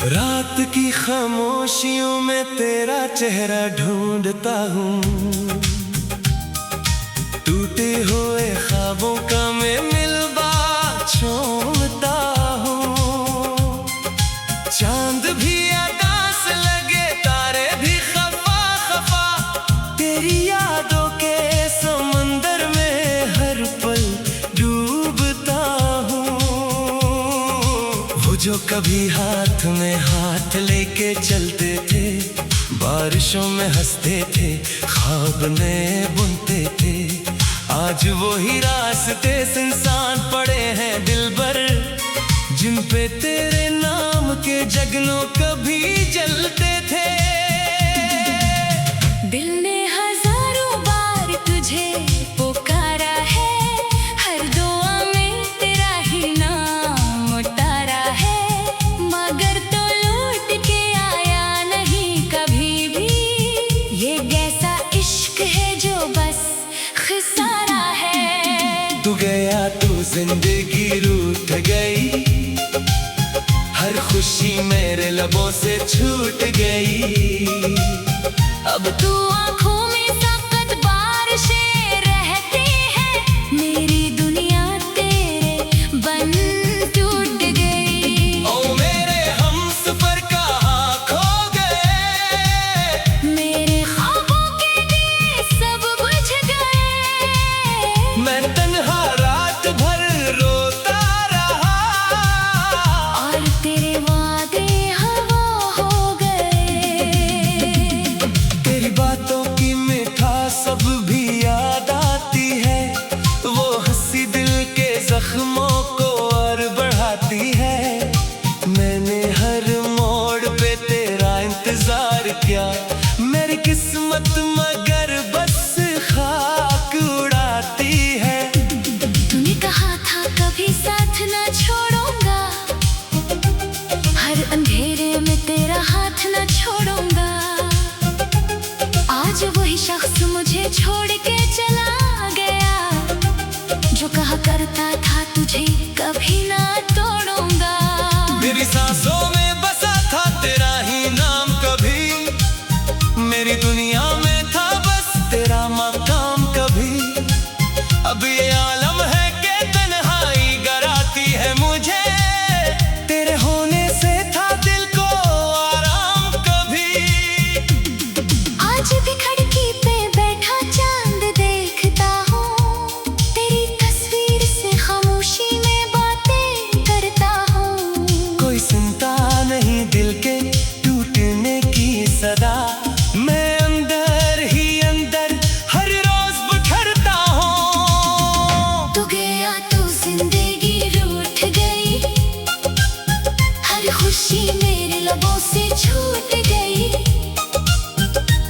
रात की खामोशियों में तेरा चेहरा ढूंढता हूँ। टूटे हुए ख्वाबों का मैं मिलबा छोड़ता हूँ। चांद भी आकाश लगे, तारे भी खफा खफा, तेरी यादों के समंदर में हर पल डूबता हूँ। वो जो कभी हाथ में हाथ लेके चलते थे, बारिशों में हंसते थे, ख्वाब नए बुनते थे, आज वही रास्ते सुनसान पड़े हैं दिलबर, जिन पे तेरे नाम के जगनों कभी जलते थे। दिल ने हजारों बार तुझे पुकारा है, हर दुआ में तेरा ही नाम उतारा है, मगर तो लौट के आया नहीं कभी भी। ये कैसा इश्क है जो बस खिसारा है। तू गया तो जिंदगी रूठ गई, हर खुशी मेरे लबों से छूट गई। अब तू आँखों में सख्त बारिशें रहती है, मेरी दुनिया तेरे बन टूट गई। ओ मेरे हमसफर कहाँ खो गए, मेरे ख्वाबों के दिए सब बुझ गए। मैं तन्हा रात भर रोता रहा, और तेरे वादे हवा हो गए। तेरी बातों की मिठास अब भी याद आती है, वो हंसी दिल के जख्मों को और बढ़ाती है। मैंने हर मोड़ पे तेरा इंतजार किया, मेरी किस्मत मगर बस खाक उड़ाती है। तूने कहा था कभी साथ ना छोड़ूंगा, हर अंधेरे में तेरा हाथ ना छोड़ूंगा। आज वही शख्स मुझे छोड़ के चला गया, जो कहा करता था तुझे कभी ना तोड़ूंगा। मेरी सांसों में बसा था तेरा ही नाम कभी, मेरी दुनिया में था बस तेरा मकाम कभी। अब ये आलम है कि तन्हाई गराती है मुझे, तेरे होने से था दिल को आराम कभी। आज भी खिड़की पे बैठा चांद देखता हूँ, तेरी तस्वीर से खामोशी में बातें करता हूँ। कोई सुनता नहीं दिल के टूटने की सदा, मैं अंदर ही अंदर हर रोज बिखरता हूँ। तू गया तो जिंदगी रूठ गई, हर खुशी मेरे लबों से छूट गई।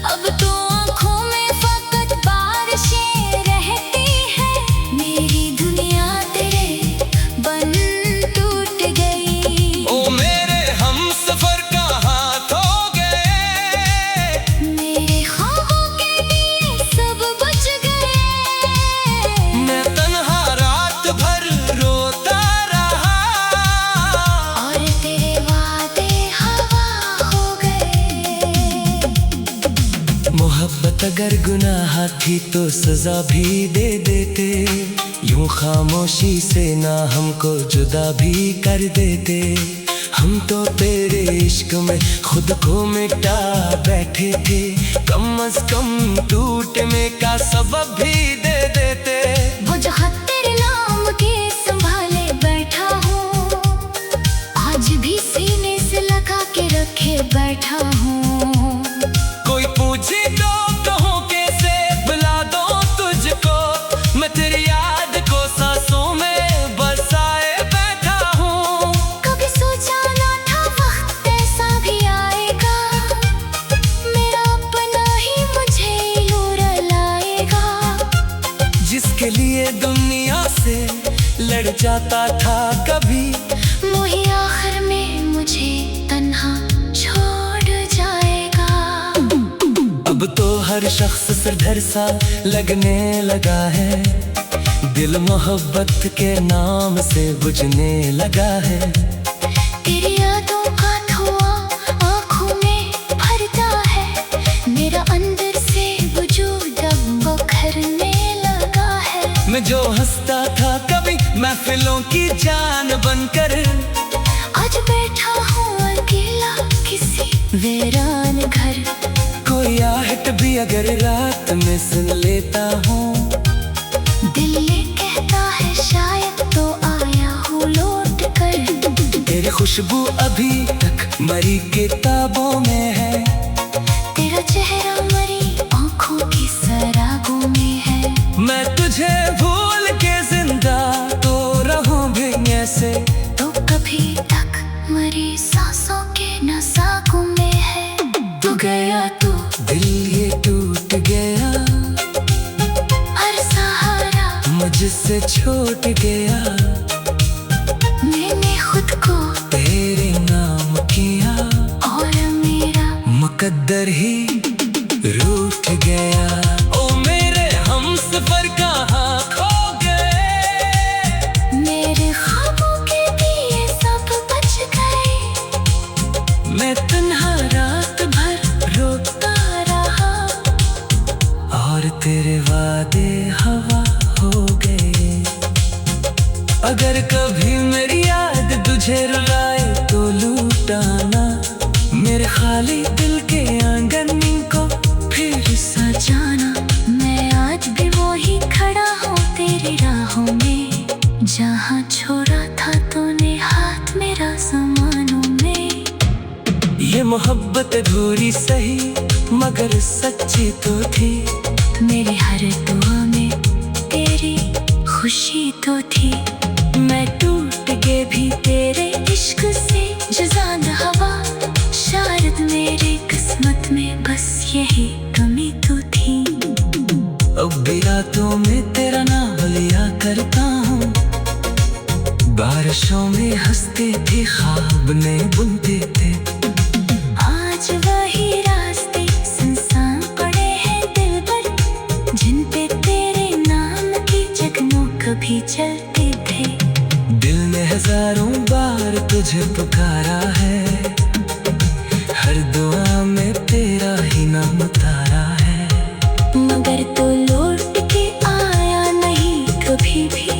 अब तो आँखों में फकत बारिशें रहती है, मेरी दुनिया तेरे बन टूट गई। ओ मेरे हमसफर कहाँ खो गए, मेरे ख्वाबों के दिए सब बुझ गए। मैं तन्हा रात भर रोता रहा, और तेरे वादे हवा हो गए। मोहब्बत अगर गुनाह थी तो सजा भी दे देते, यूं खामोशी से ना हमको जुदा भी कर देते। हम तो तेरे इश्क में खुद को मिटा बैठे थे, कम अज कम टूटने का सबब भी दे देते। वो जो खत तेरे नाम के संभाले बैठा हूँ, आज भी सीने से लगा के रखे बैठा हूँ। कोई पूछे तो कहूँ कैसे बुला दो तुझको, मैं तेरी याद को सांसों में बसाए बैठा हूँ। कभी सोचा ना था वक्त ऐसा भी आएगा, मेरा अपना ही मुझे यूं रुलाएगा। जिसके लिए दुनिया से लड़ जाता था कभी, वही आखिर में मुझे तन्हा छोड़ जाएगा। अब तो हर शख्स सरधर सा लगने लगा है, दिल मोहब्बत के नाम से बुझने लगा है। तेरी यादों का धुआं में जो हंसता था कभी महफिलों की जान बनकर, आज बैठा हूँ अकेला किसी वीरान घर। कोई आहट भी अगर रात में सुन लेता हूँ, दिल ये कहता है शायद तो आया हूँ लौट कर। तेरी खुशबू अभी तक मरी किताबों में है, तेरा चेहरा मरी आँखों की सरागों में है। मैं तुझे भूल के जिंदा तो रहूं भी ऐसे, तो कभी तक मरी सांसों के नसाकों में है। तू गया तो दिल ये टूट गया, हर सहारा मुझसे छूट गया। मैंने खुद को तेरे नाम किया और मेरा मुकद्दर ही रूठ गया। ओ मेरे हमसफर कहाँ खो गए, मेरे ख्वाबों के दिए सब बच गए। मैं तन्हा रात भर रोता रहा और तेरे वादे हवा हो गए। अगर कभी मेरी याद तुझे रुलाए तो लूटाना, मेरे खाली दिल के आंगन को फिर सजाना। मैं आज भी वही खड़ा हूँ तेरी राहों में, जहाँ छोड़ा था तूने हाथ मेरा ज़मानों में। ये मोहब्बत अधूरी सही मगर सच्ची तो थी, मेरी हर दुआ में तेरी खुशी तो थी। मैं टूट के भी तेरे इश्क से जुज़ान हवा, शायद मेरी किस्मत में बस यही कमी तो थी। अब भी रातों में तेरा नाम लिया करता हूँ, बारिशों में हंसते थे ख्वाब में बुनते थे। आज वही रास्ते सुनसान पड़े हैं दिल पर, जिन पे तेरे नाम की जगनों कभी चलते थे। दिल ने हजारों बार तुझे पुकारा है, हर दुआ में तेरा ही नाम उतारा है। मगर तो लौट के आया नहीं कभी भी।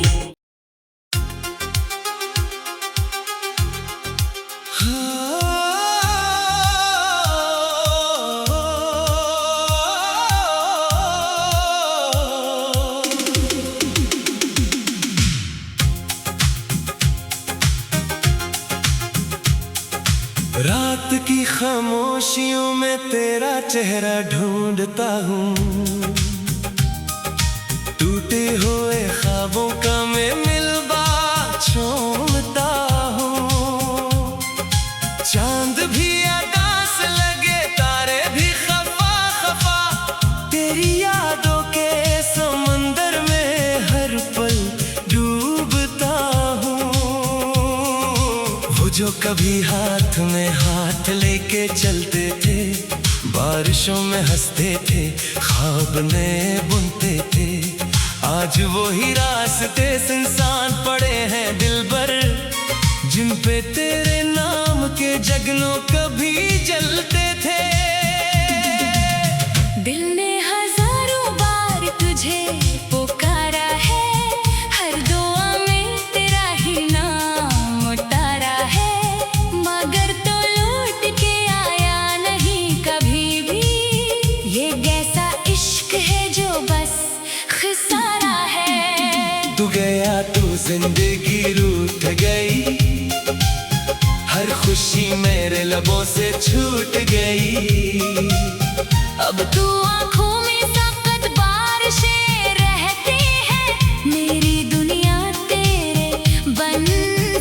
रात की खामोशियों में तेरा चेहरा ढूंढता हूँ, टूटे हुए ख्वाबों का मैं मिलबा छोड़ता हूँ। चांद भी अदास लगे तारे भी खफा खफा, तेरी यादों के समंदर में हर पल डूबता हूँ। वो जो कभी हाथ में हाथ लेके चलते थे, बारिशों में हंसते थे ख्वाब नए बुनते थे, आज वही रास्ते सुनसान पड़े हैं दिल भर, जिन पे तेरे नाम के जगनों कभी जलते थे। दिल ने हजारों बार तुझे पुकारा है, हर दुआ में तेरा ही नाम उतारा है। मगर तो लौट के आया नहीं कभी भी, ये कैसा इश्क है जो बस खिसारा है। तू गया तू जिंदगी रूठ गई, हर खुशी मेरे लबों से छूट गई। अब तू आँखों में सख्त बारिशें रहती है, मेरी दुनिया तेरे बन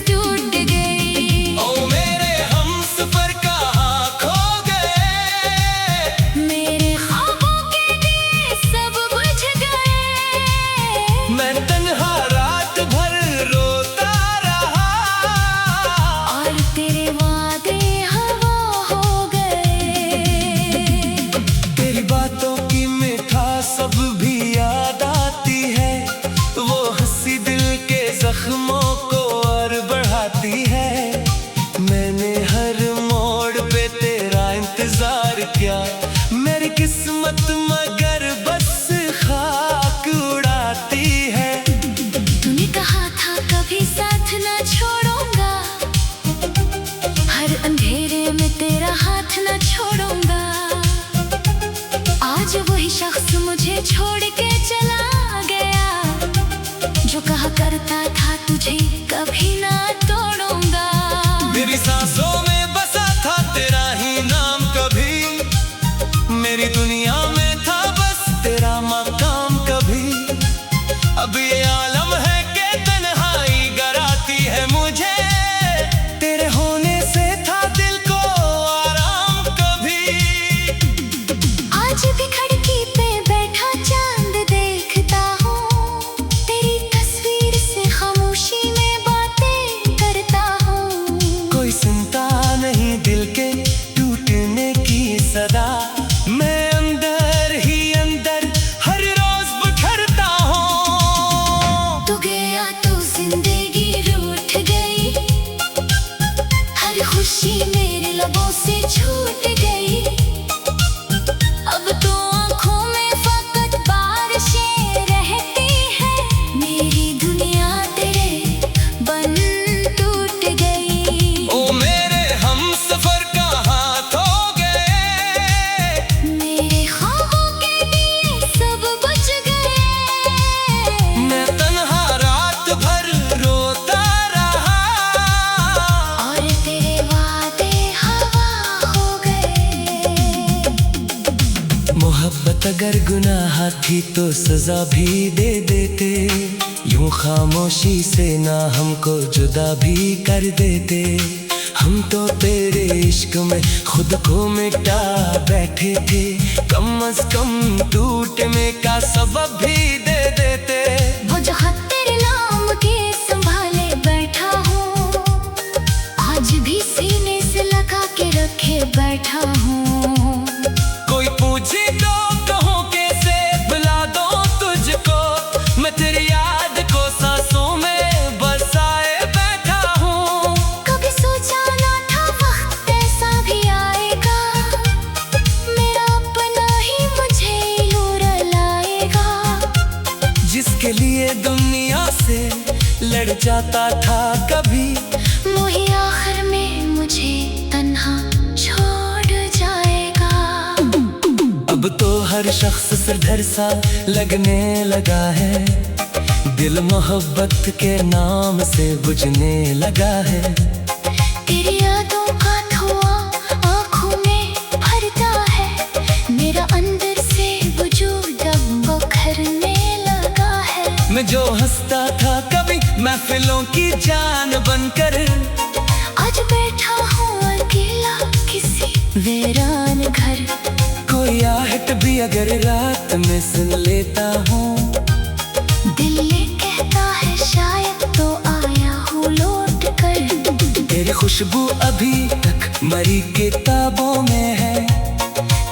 टूट गई। ओ मेरे हमसफर कहाँ खो गए, मेरे ख्वाबों के दिए सब बुझ गए। मैं तन्हा रात भर रोता रहा और तेरे वादे हवा हो गए। तेरी बातों की मिठास सब भी याद आती है, वो हंसी दिल के जख्मों को और बढ़ाती है। मैंने हर मोड़ पे तेरा इंतजार किया, मेरी किस्मत मगर बस खाक उड़ाती है। छोड़ के चला गया। जो कहा करता था तुझे कभी ना तोड़ूंगा। मेरी सांसों में बसा था तेरा ही नाम, कभी मेरी दुनिया में था बस तेरा मकाम। कभी अब ये आलम है कि तन्हाई गराती है मुझे, तेरे होने से था दिल को आराम। कभी आज भी खिड़की पे बैठा चांद देखता हूँ, तेरी तस्वीर से खामोशी में बातें करता हूँ। कोई सुनता नहीं दिल के टूटने की सदा, मैं अंदर ही अंदर हर रोज बिखरता हूँ। तू गया तो जिंदगी रूठ गई, हर खुशी मेरे लबों से छूट गई। अब तो आँखों में फकत बारिशें रहती है, मेरी दुनिया तेरे बन टूट गई। ओ मेरे हमसफर कहाँ खो गए, मेरे ख्वाबों के दिए सब बुझ गए। मैं तन्हा रात भर रोता रहा, और तेरे वादे हवा हो गए। मोहब्बत अगर गुनाह थी तो सजा भी दे देते, यूं खामोशी से ना हमको जुदा भी कर देते। हम तो तेरे इश्क में खुद को मिटा बैठे थे, कम अज कम टूटने का सबब भी दे देते। वो जो खत तेरे नाम के संभाले बैठा हूँ, आज भी सीने से लगा के रखे बैठा हूँ। कोई पूछे तो कहूँ कैसे बुला दो तुझको, मैं तेरी याद को सांसों में बसाए बैठा हूँ। कभी सोचा ना था वक्त ऐसा भी आएगा, मेरा अपना ही मुझे यूं रुलाएगा। जिसके लिए दुनिया से लड़ जाता था कभी, वही आखिर में मुझे तन्हा छोड़ जाएगा। अब तो हर शख्स सिरधर सा लगने लगा है, दिल मोहब्बत के नाम से बुझने लगा है। तेरी यादों का धुआं आँखों में भरता है, मेरा अंदर से वजूद अब बिखरने लगा है। मैं जो हंसता था कभी महफिलों की जान बनकर, आज बैठा हूँ अकेला किसी वीरान घर। कोई आहट भी अगर रात में सुन लेता हूँ, दिल ये कहता है शायद तो आया हूँ लौट कर। तेरी खुशबू अभी तक मरी किताबों में है,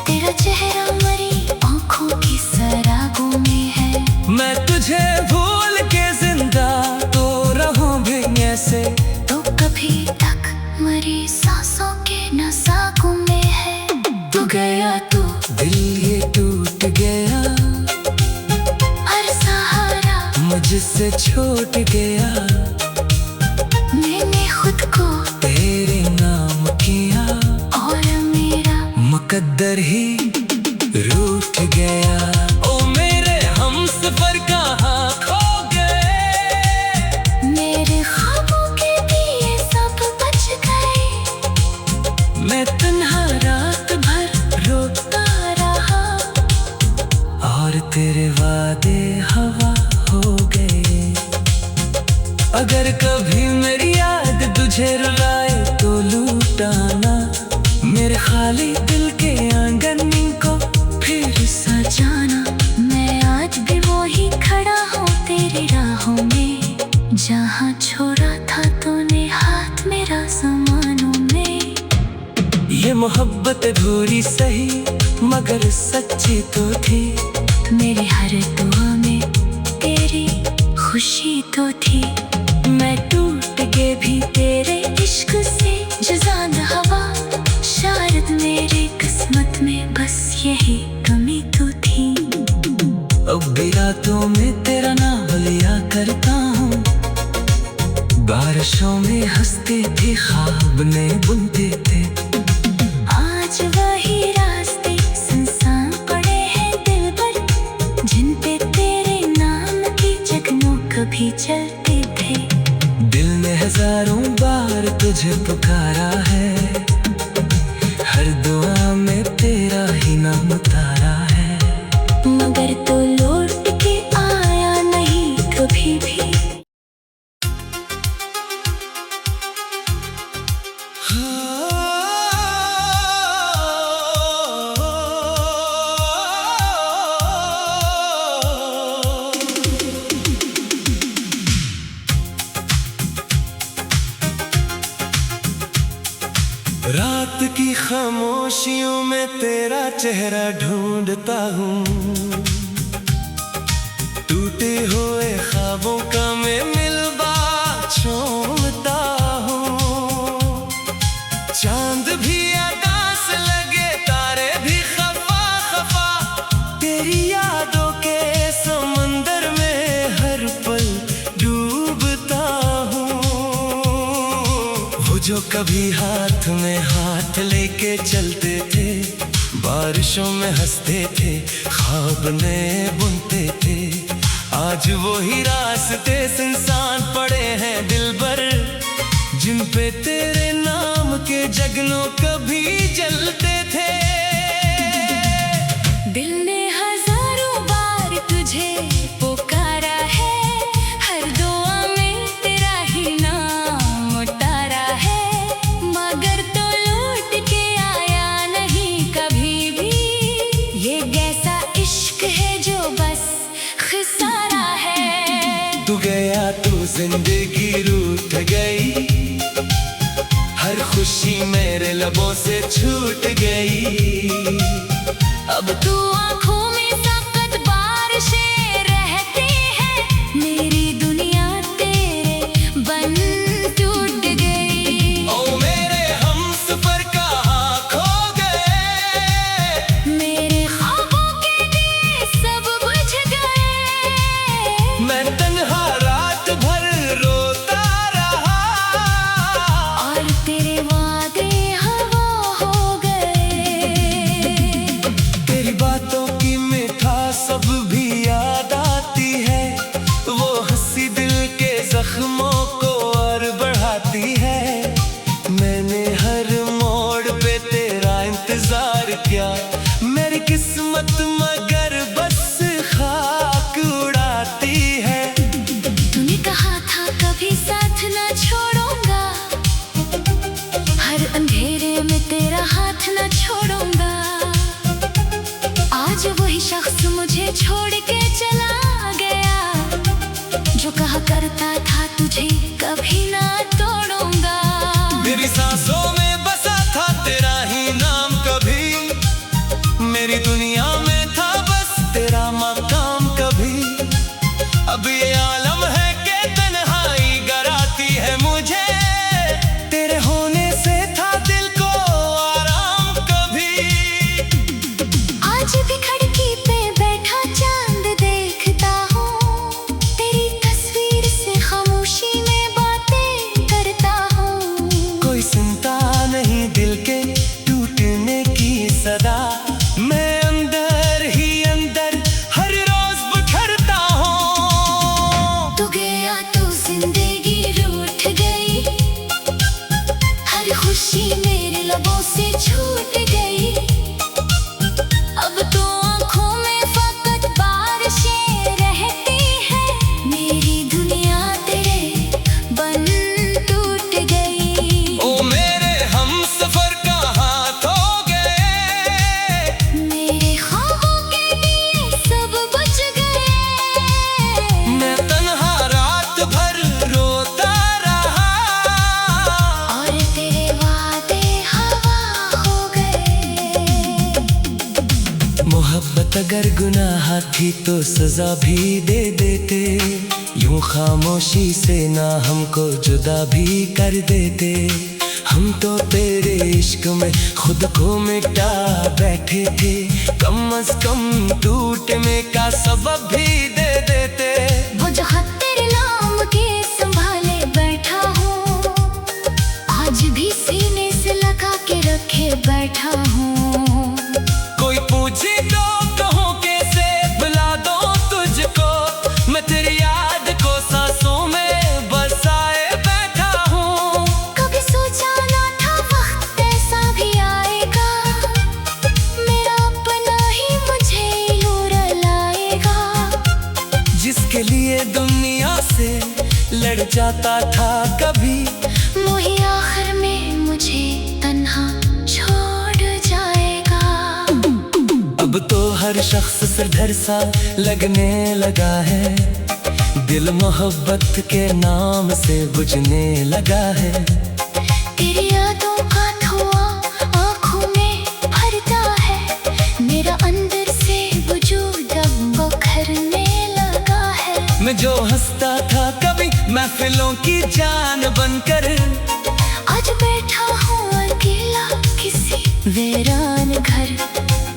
तेरा चेहरा मरी आँखों की सरागों में है। मैं तुझे भूल के जिंदा तो रहूं भी ऐसे, तो कभी तक मरी सांसों के नसाकों में है। तू गया तो दिल ये टूट गया, हर सहारा मुझसे छूट गया। मैंने खुद को तेरे नाम किया और मेरा मुकद्दर ही रूठ गया। ओ मेरे हमसफर कहाँ खो गए, मेरे ख्वाबों के दिए सब बच गए। मैं तन्हा रात भर रोता रहा, और तेरे वादे हवा हो गए। अगर कभी मेरी याद तुझे रुलाए तो लूटाना, मेरे खाली दिल के आंगन को फिर सजाना। मैं आज भी वो ही खड़ा हूँ तेरी राहों में, जहाँ छोड़ा था तूने हाथ मेरा ज़मानों में। ये मोहब्बत अधूरी सही मगर सच्ची तो थी, मेरी हर दुआ में तेरी खुशी तो थी। मैं टूट के भी तेरे इश्क से जुज़ान हवा, शायद मेरी किस्मत में बस यही कमी तो थी। अब भी रातों में तेरा नाम लिया करता हूँ, बारिशों में हंसते थे ख्वाब में बुनते थे। आज वही रास्ते सुनसान पड़े हैं दिल पर, जिन भी चलते थे। दिल ने हजारों बार तुझे पुकारा है, हर दुआ में तेरा ही नाम उतारा है। मगर तो लौट के आया नहीं कभी भी। रात की खामोशियों में तेरा चेहरा ढूंढता हूँ, टूटे हुए ख्वाबों का मैं मिलबा छोड़ता हूँ। चांद भी अदास लगे, तारे भी खफा खफा, तेरी यादों के समंदर में हर पल डूबता हूँ। वो जो कभी हाथ में हाथ लेके चलते थे, बारिशों में हंसते थे, ख्वाब नए बुनते थे, आज वही रास्ते सुनसान पड़े हैं दिलबर, जिन पे तेरे नाम के जगनों कभी जलते थे। दिल ने हजारों बार तुझे पुकारा है, हर दुआ में तेरा ही नाम उतारा है, मगर तो लौट के आया नहीं कभी भी। ये कैसा इश्क है जो बस खिसारा है। तू गया तू जिंदगी रूठ गई, हर खुशी मेरे लबों से छूट गई। अब तू आँखों में ताकत बारिशें रहती है, मेरी दुनिया तेरे बन टूट गई। ओ मेरे हमसफर कहाँ खो गए, मेरे ख्वाबों के दिए सब बुझ गए। मैं तन्हा रात भर रोता रहा, और तेरे वादे हवा हो गए। तेरी बातों की मिठास सब भी याद आती है, वो हंसी दिल के जख्मों को और बढ़ाती है। मैंने हर मोड़ पे तेरा इंतजार किया, मेरी किस्मत मगर बस खाक उड़ाती है। तूने कहा था कभी साथ ना छोड़ूंगा, हर अंधेरे में तेरा हाथ ना छोड़ूंगा। आज वही शख्स मुझे छोड़ के चला गया, जो कहा करता था तुझे कभी ना तोड़ूंगा। मेरी सांसों में बसा था तेरा ही नाम कभी, मेरी दुनिया में था बस तेरा मकाम कभी। अब ये आलम है कि तन्हाई गराती है मुझे, तेरे होने से था दिल को आराम कभी। आज भी खिड़की पे बैठा चांद देखता हूँ, तेरी तस्वीर से खामोशी में बातें करता हूँ। कोई सुनता नहीं दिल के टूटने की सदा, मैं अंदर ही अंदर हर रोज बिखरता हूँ। तू गया तो जिंदगी रूठ गई, हर खुशी मेरे लबों से छूट गई। अब तो आँखों में फकत बारिशें रहती है, मेरी दुनिया तेरे बन टूट गई। ओ मेरे हमसफर कहाँ खो गए, मेरे ख्वाबों के दिए सब बुझ गए। मैं तन्हा रात भर रोता रहा, और तेरे वादे हवा हो गए। मोहब्बत अगर गुनाह थी तो सजा भी दे देते, यूं खामोशी से ना हमको जुदा भी कर देते। हम तो तेरे इश्क में खुद को मिटा बैठे थे, कम अज कम टूटने का सबब भी दे देते। वो जो खत तेरे नाम के संभाले बैठा हूँ, आज भी सीने से लगा के रखे बैठा हूँ। कोई पूछे तो कहूँ कैसे भुला दो तुझको, मैं तेरी याद को सांस जाता था कभी, वही आखिर में मुझे तन्हा छोड़ जाएगा। अब तो हर शख्स सिरधर सा लगने लगा है, दिल मोहब्बत के नाम से बुझने लगा है। तेरी यादों का धुआं आँखों में भरता है, मेरा अंदर से वजूद अब बिखरने लगा है। मैं जो हंसता था कभी महफिलों की जान बनकर, आज बैठा हूँ अकेला किसी वीरान घर।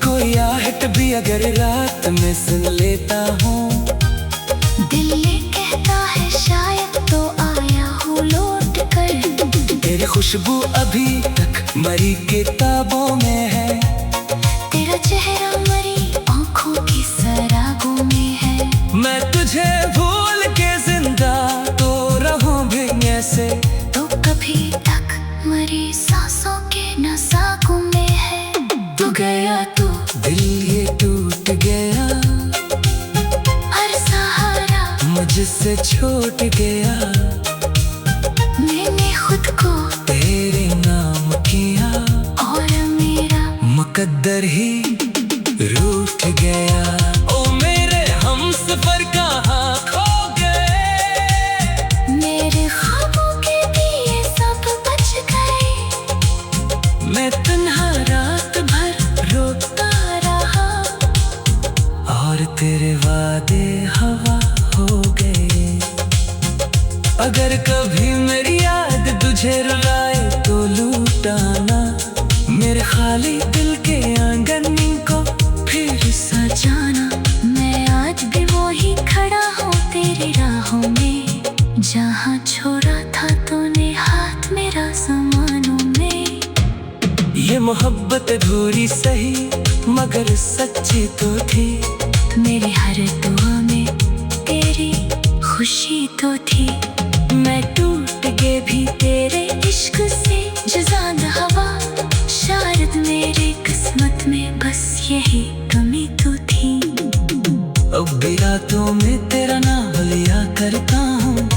कोई आहट भी अगर रात में सुन लेता हूँ, दिल ये कहता है शायद तो आया हूँ लौट कर। तेरी खुशबू अभी तक मरी किताबों में है, तेरा चेहरा मरी आँखों की सरागों में है। मैं तुझे भूल के जिंदा तो रहूं भी ऐसे, तो कभी तक मरी सांसों के नसाकों में है। तू गया तू दिल ये टूट गया, हर सहारा मुझसे छूट गया। मैंने खुद को तेरे नाम किया और मेरा मुकद्दर ही रूठ गया। ओ मेरे हमसफर कहाँ खो गए, मेरे ख्वाबों के दिए सब बच गए। मैं तन्हा रात भर रोता रहा, और तेरे वादे हवा हो गए। अगर कभी मेरी याद तुझे रुलाए तो लूटाना, मेरे खाली दिल के आंगन को फिर सजाना। मैं आज भी वही खड़ा हूँ तेरी राहों में, जहाँ छोड़ा था तूने हाथ मेरा ज़मानों में। ये मोहब्बत अधूरी सही मगर सच्ची तो थी, मेरी हर दुआ में तेरी खुशी तो थी। मैं टूट गए भी तेरे इश्क से जुज़ान हवा, शायद मेरी किस्मत में बस यही कमी तो थी। अब भी रातों में तेरा नाम लिया करता हूँ,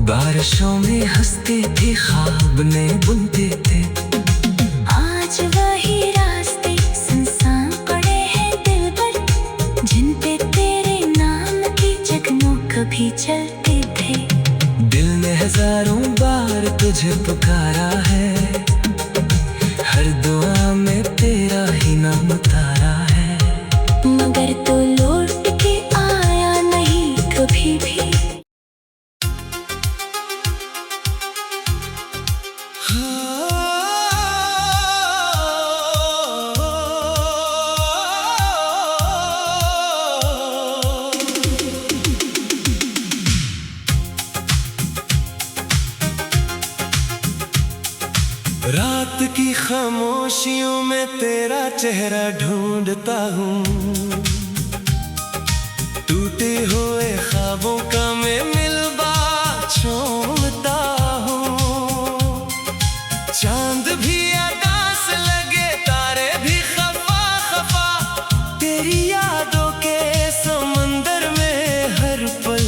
बारिशों में हंसते थे ख्वाब में बुनते थे। आज वही रास्ते सुनसान पड़े हैं दिल पर, जिन पे तेरे नाम की जगनों कभी चलते थे। दिल ने हजारों बार तुझे पुकारा है, हर दुआ में तेरा ही नाम तारा है। मगर तो लौट के आया नहीं कभी भी। रात की खामोशियों में तेरा चेहरा ढूंढता हूँ, टूटे हुए ख्वाबों का मैं मिलबा छोड़ता हूँ। चांद भी आकाश लगे तारे भी खफा खफा, तेरी यादों के समंदर में हर पल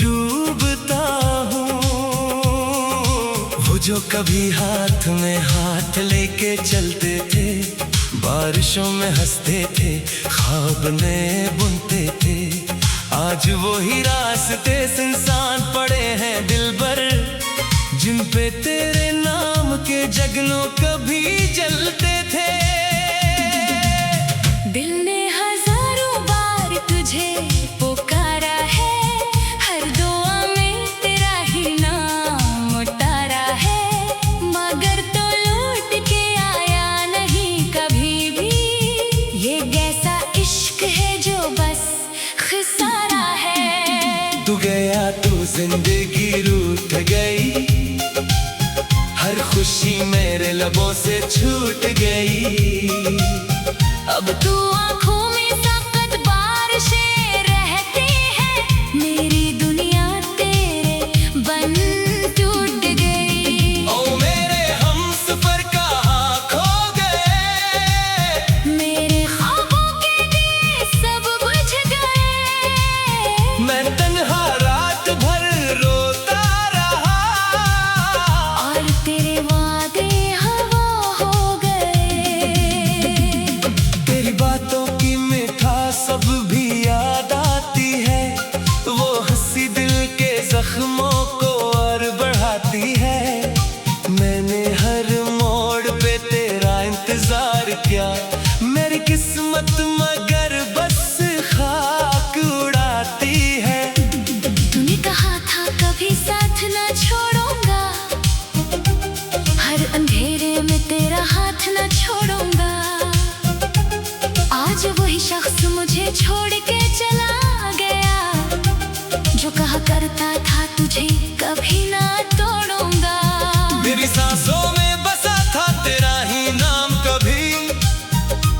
डूबता हूँ। वो जो कभी हाथ में हाथ लेके चलते थे, बारिशों में हंसते थे ख्वाब नए बुनते थे। आज वही रास्ते सुनसान पड़े हैं दिल भर, जिन पे तेरे नाम के जगनों कभी जलते थे। दिल ने हजारों बार तुझे पुकारा है, हर दुआ में तेरा ही नाम उतारा है। मगर तो लौट के आया नहीं कभी भी, ये कैसा इश्क है जो बस खसारा है। तू गया तू जिंदगी रूठ गई, हर खुशी मेरे लबों से छूट गई। अब तू आँखों में सख्त बारिशें रहती है, मेरी दुनिया तेरे बन टूट गई। ओ मेरे हमसफर कहाँ खो गए, मेरे ख्वाबों के दिए सब बुझ गए। मैं तन्हा रात भर रोता छोड़ के चला गया। जो कहा करता था तुझे कभी ना तोड़ूंगा। मेरी सांसों में बसा था तेरा ही नाम, कभी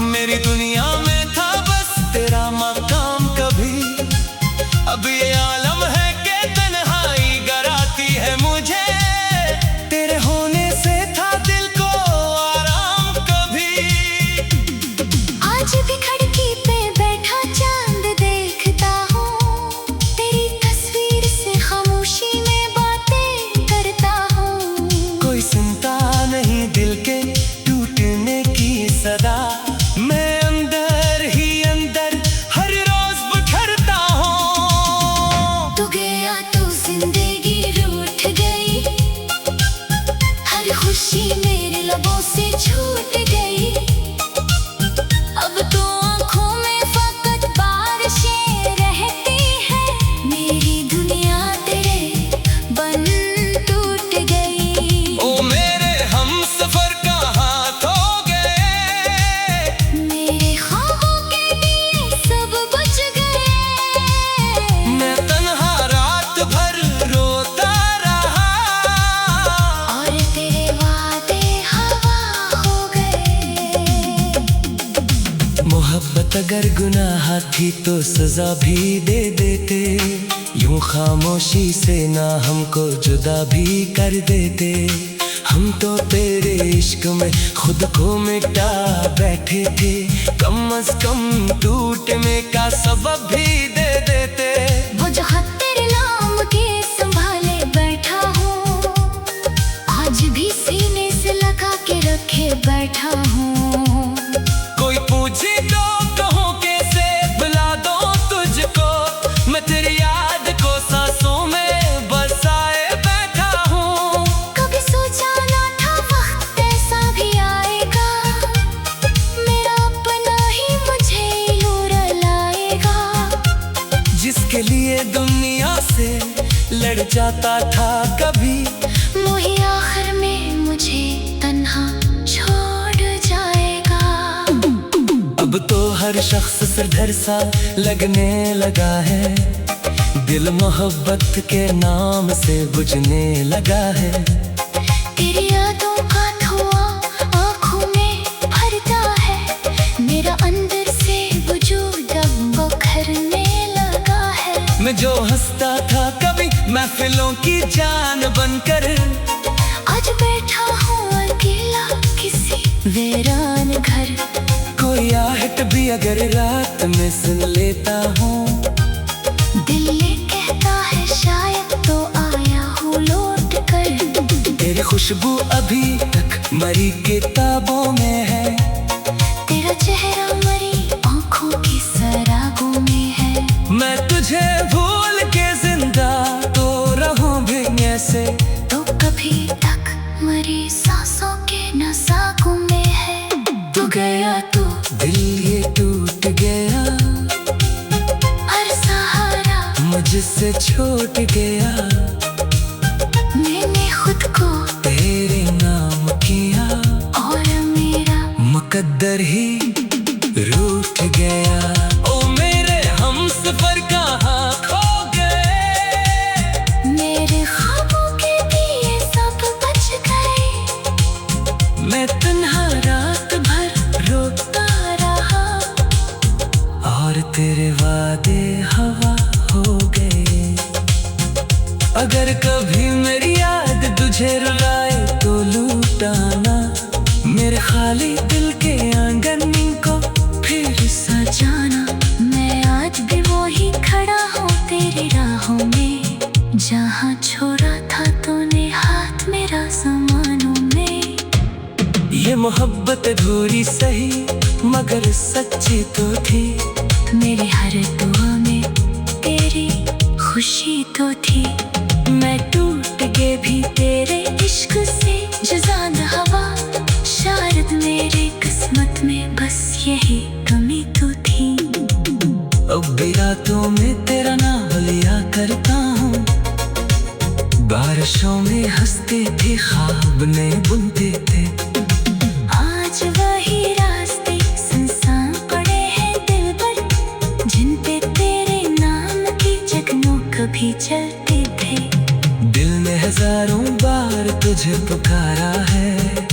मेरी दुनिया में था बस तेरा मकाम। कभी अब ये आलम है कि तन्हाई गराती है मुझे, तेरे होने से था दिल को आराम। कभी आज भी खिड़की पे बैठा चांद देखता हूँ, तेरी तस्वीर से खामोशी में बातें करता हूँ। कोई सुनता नहीं दिल के टूटने की सदा, मैं अंदर ही अंदर हर रोज बिखरता हूँ। तू गया तो जिंदगी रूठ गई, हर खुशी मेरे लबों से छूट गई। अब तो आँखों में फकत बारिशें रहती है, मेरी दुनिया तेरे बन टूट गई। ओ मेरे हमसफर कहाँ खो गए, मेरे ख्वाबों के दिए सब बुझ गए। मैं तन्हा रात भर रोता रहा, और तेरे वादे हवा हो गए। मोहब्बत अगर गुनाह थी तो सजा भी दे देते, यूं खामोशी से ना हमको जुदा भी कर देते। हम तो तेरे इश्क में खुद को मिटा बैठे थे, कम अज कम टूटने का सबब भी दे देते। वो जो खत तेरे नाम के संभाले बैठा हूँ, आज भी सीने से लगा के रखे बैठा हूँ। कोई पूछे तो कहूँ कैसे बुला दो तुझको, मैं तेरी याद को सांसों में बसाए बैठा हूँ। कभी सोचा ना था वक्त ऐसा भी आएगा, मेरा अपना ही मुझे यूं रुलाएगा। जिसके लिए दुनिया से लड़ जाता था कभी, वही आखिर में मुझे तन्हा छोड़ जाएगा। अब तो हर शख्स सिरधर सा लगने लगा है, दिल मोहब्बत के नाम से बुझने लगा है। तेरी यादों का धुआं आँखों में भरता है, मेरा अंदर से वजूद अब बखरने लगा है। मैं जो हंसता था कभी महफिलों की जान बनकर, आज बैठा हूँ अकेला किसी वीरान घर। कोई आहट भी अगर रात में सुन लेता हूँ, दिल ये कहता है शायद तो आया हूँ लौट कर। तेरी खुशबू अभी तक मरी किताबों में है, तेरा चेहरा मरी आँखों की सरागों में है। मैं तुझे भूल के जिंदा तो रहूं भी ऐसे, तो कभी तक मरी सांसों के नसाकों में है। तू गया तो दिल ये टूट गया, हर सहारा मुझसे छूट गया। मैंने खुद को तेरे नाम किया और मेरा मुकद्दर ही रूठ गया। ओ मेरे हमसफर कहाँ खो गए, मेरे ख्वाबों के दिए सब बच गए। मैं तन्हा रात भर रोता रहा, और तेरे वादे हवा हो गए। अगर कभी मेरी याद तुझे रुलाए तो लूटाना, मेरे खाली दिल के आंगन को फिर सजाना। मैं आज भी वही खड़ा हूँ तेरी राहों में, जहाँ छोड़ा था तूने हाथ मेरा ज़मानों में। ये मोहब्बत अधूरी सही मगर सच्ची तो थी, मेरी हर दुआ में तेरी खुशी तो थी। मैं टूट के भी तेरे इश्क से जज़ान हवा, शायद मेरी किस्मत में बस यही कमी तो थी। अब भी रातों में तेरा नाम लिया करता हूँ, बारिशों में हंसते थे ख्वाब में बुनते थे। आज वही रास्ते सुनसान पड़े हैं दिल पर, जिन भी चलते थे। दिल ने हजारों बार तुझे पुकारा है।